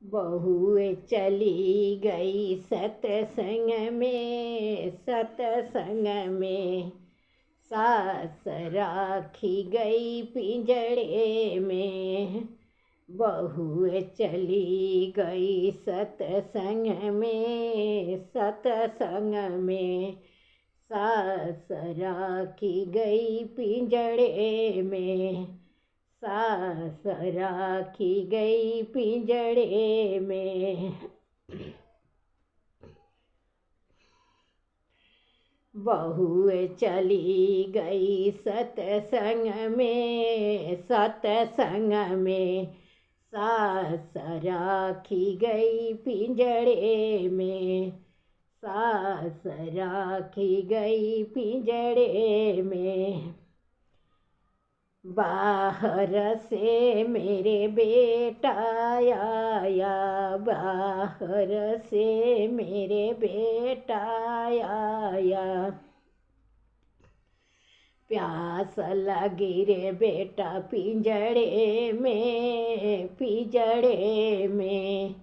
बहुए चली गई सत्संग में, सास राखी गई पिंजड़े में। बहुए चली गई सत्संग में, सास राखी गई पिंजड़े में, सास राखी गई पिंजड़े में। बहुए चली गई सत्संग में, सास राखी गई पिंजड़े में, सास राखी गई पिंजड़े में। बाहर से मेरे बेटा आया, बाहर से मेरे बेटा आया। प्यास लगी रे बेटा पिंजड़े में, पिंजड़े में।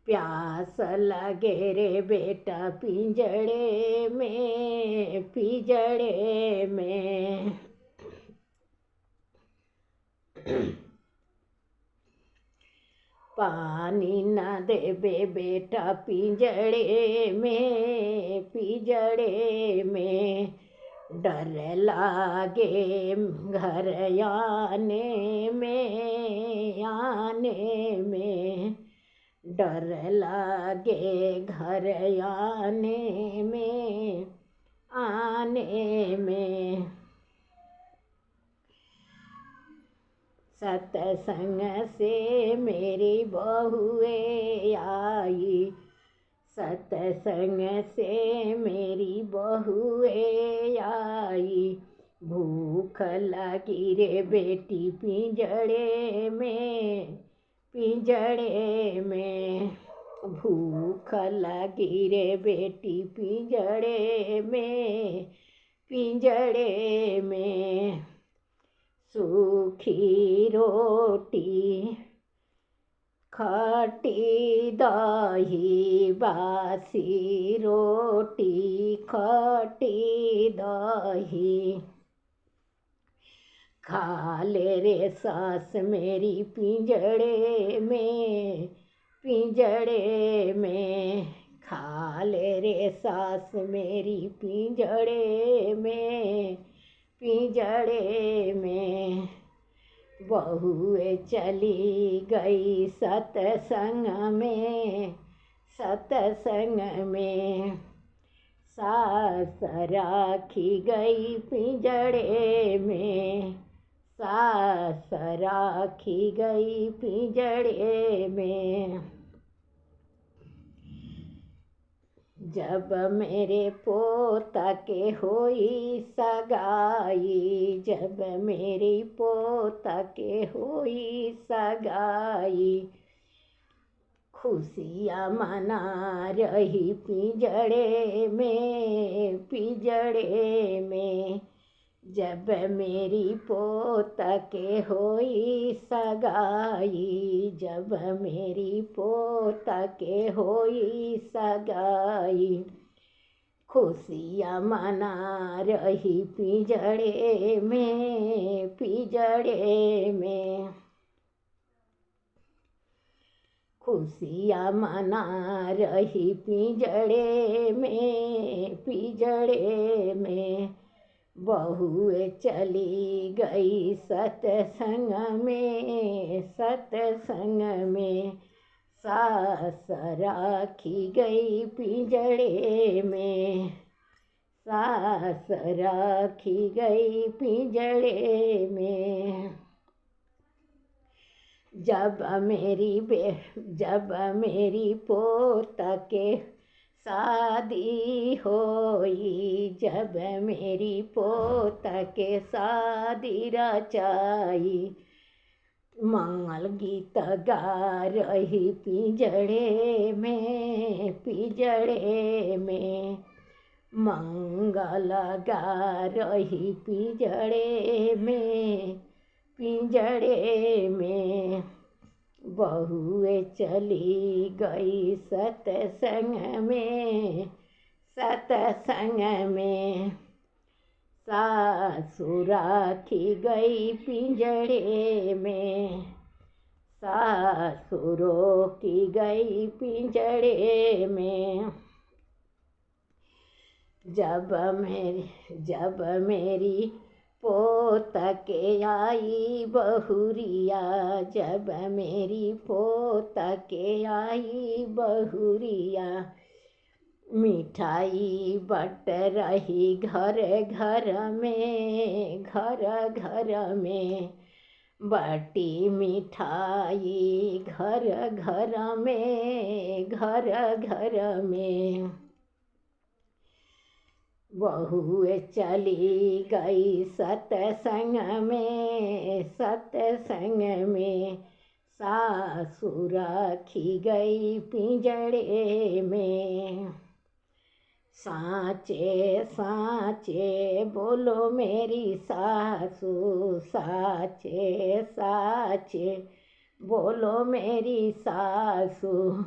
प्यास लगे रे बेटा पिंजड़े में, पिंजड़े में। पानी न देबे बेटा पिंजड़े में, पिंजड़े में। डर लागे घर आने में, डर लागे घर आने में। सत्संग से मेरी बहुए आई, सत्संग से मेरी बहुए आई। भूख लगी रे बेटी पिंजड़े में, पिंजड़े में। भूख लगी रे बेटी पिंजड़े में, पिंजड़े में। सूखी रोटी खट्टी दही, बासी रोटी खट्टी दही। खा ले रे सास मेरी पिंजड़े में, पिंजड़े में। खा ले रे सास मेरी पिंजड़े में, पिंजड़े में। बहुए चली गई सत्संग में, सत्संग में। सास राखी गई पिंजड़े में, सास राखी गई पिंजड़े में। जब मेरे पोता के होई सगाई, जब मेरी पोता के होई सगाई। खुशियाँ मना रही पिंजड़े में, पिंजड़े में। जब मेरी पोता के होई सगाई, जब मेरी पोता के होई सगाई। खुशियाँ मना रही पिंजड़े में, पिंजड़े में। खुशियाँ मना रही पिंजड़े में, पिंजड़े में। बहुए चली गई सत्संग में, सत्संग में। सास राखी गई पिंजड़े में, सास राखी गई पिंजड़े में। जब मेरी पोता के शादी होई, जब मेरी पोता के शादी रचाई। मंगल गीत गा रही पिंजड़े में, पिंजड़े में। मंगल गा रही पिंजड़े में, पिंजड़े में। बहुए चली गई सत्संग में, सत्संग में। सासु राखी गई पिंजड़े में, सासु रोकी गई पिंजड़े में। जब मेरी पोत के आई बहुरिया, जब मेरी पोत के आई बहुरिया। मिठाई बट रही घर घर में, घर घर में। बटी मिठाई घर घर में, घर घर में। बहुए चली गई सत्संग में, सत्संग में। सासु राखी गई पिंजड़े में। साचे साचे बोलो मेरी सासु, साचे साचे बोलो मेरी सासु।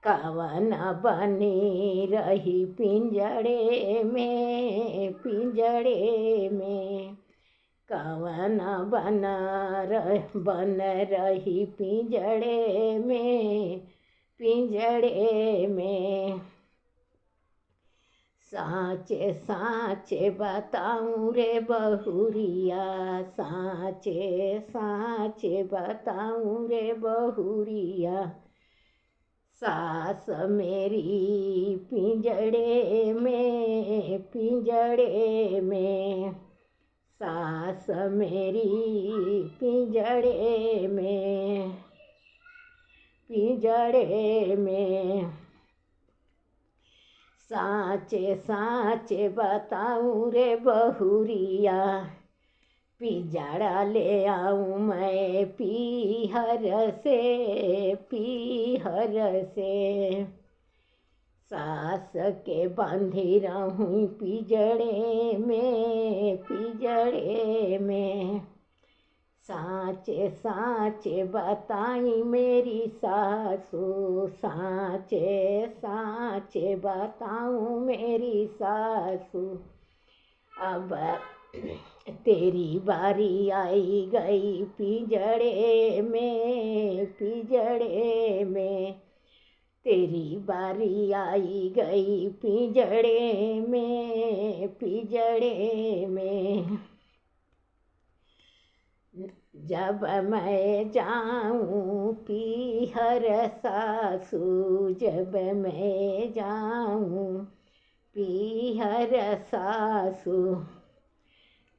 कवन बनी रही पिंजड़े में, पिंजड़े में। कवन बन रही पिंजड़े में, पिंजड़े में। साचे साचे बताऊं रे बहुरिया, साचे साचे बताऊं रे बहुरिया। सास मेरी पिंजड़े में, पिंजड़े में। सास मेरी पिंजड़े में, पिंजड़े में। साचे साचे बताऊं रे बहुरिया। पिंजड़ा ले आऊं मैं पीहर से, पीहर से। सास के बांधी रहूं पिंजड़े में, पिंजड़े में। साचे साचे बताई मेरी सासू, साचे साचे बताऊं मेरी सासू। अब तेरी बारी आई गई पिंजड़े में, पिंजड़े में। तेरी बारी आई गई पिंजड़े में, पिंजड़े में। जब मैं जाऊं पीहर सासू, जब मैं जाऊं पीहर सासू।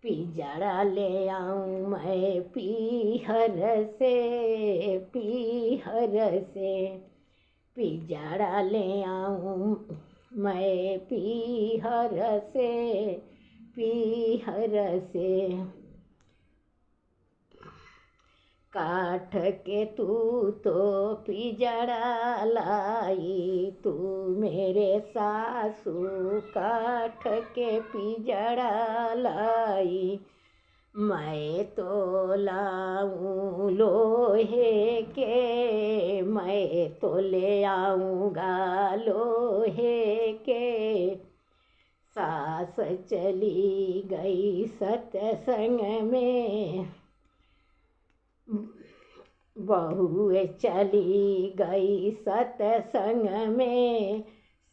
पिंजड़ा ले आऊं मैं पीहर से, पीहर से। पिंजड़ा ले आऊं मैं पीहर से, पीहर से। काठ के तू तो पिंजड़ा लाई, तू मेरे सासू काठ के पिंजड़ा लाई। मैं तो लाऊं लोहे के, मैं तो ले आऊँगा लोहे के। सास चली गई सत्संग में, बहुए चली गई सत्संग में।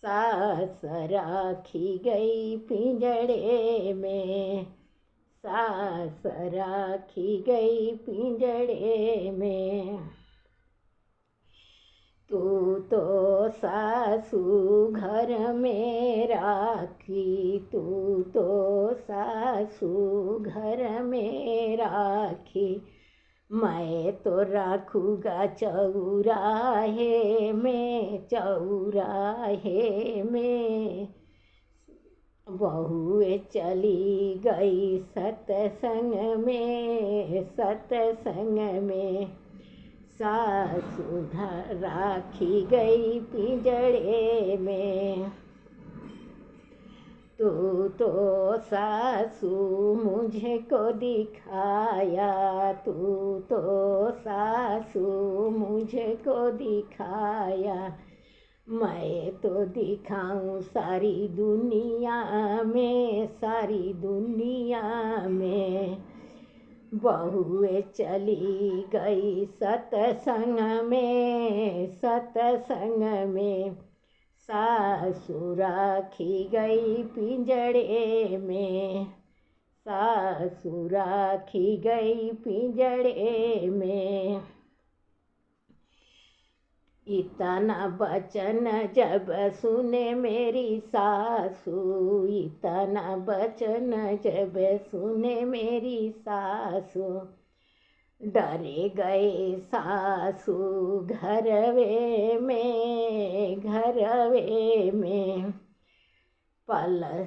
सास राखी गई पिंजड़े में, सास राखी गई पिंजड़े में। तू तो सासू घर में राखी, तू तो सासू घर में राखी। मैं तो राखूँगा चौराहे में, चौराहे में। बहुए चली गई सत्संग में, सत्संग में। सासु राखी गई पिंजड़े में। तू तो सासू मुझे को दिखाया, तू तो सासू मुझे को दिखाया, मैं तो दिखाऊं सारी दुनिया में, सारी दुनिया में। बहुए चली गई सत्संग में, सत्संग में, सासु राखी गई पिंजड़े में, सासु राखी गई पिंजड़े में। इतना वचन जब सुने मेरी सासू, इतना वचन जब सुने मेरी सासू, डरे गए सासू घरवे में, घरवे में। पल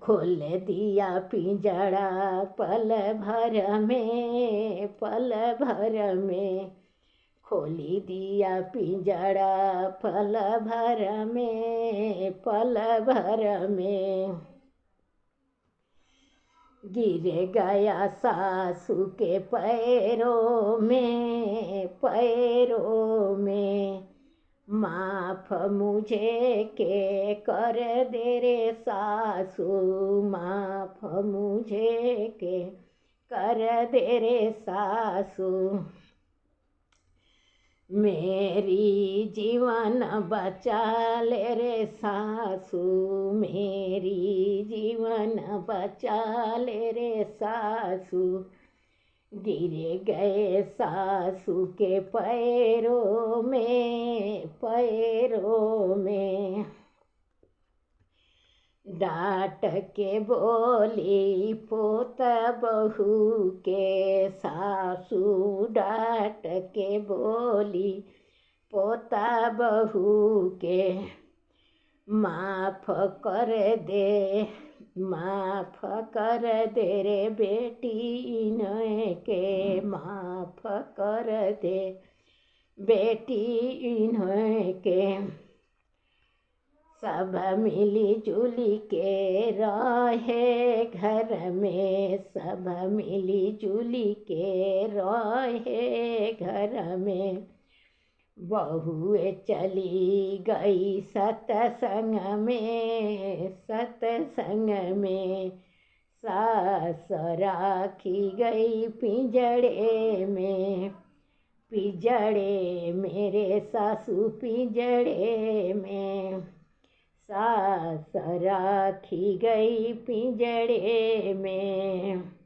खोल दिया पिंजड़ा पल भर में, पल भर में, खोली दिया पिंजड़ा पल भर में, पल भर में। गिर गया सासू के पैरों में, पैरों में, माफ मुझे के कर दे रे सासू, माफ मुझे के कर दे रे सासू। मेरी जीवन बचा ले रे सासू, मेरी जीवन बचा ले रे सासू। गिर गए सासू के पैरों में, पैरों में। डांट के बोली पोता बहू के, सासू डांट के बोली पोता बहू के, माफ कर दे, माफ कर दे रे बेटी इन्हें के, माफ कर दे बेटी इन्हें के। सब मिली जुली के रहे घर में, सब मिली जुली के रहे घर में। बहुए चली गई सत्संग में, सत्संग में, सास राखी गई पिंजड़े में, पिंजड़े मेरे सासू पिंजड़े में, सास राखी गई पिंजड़े में।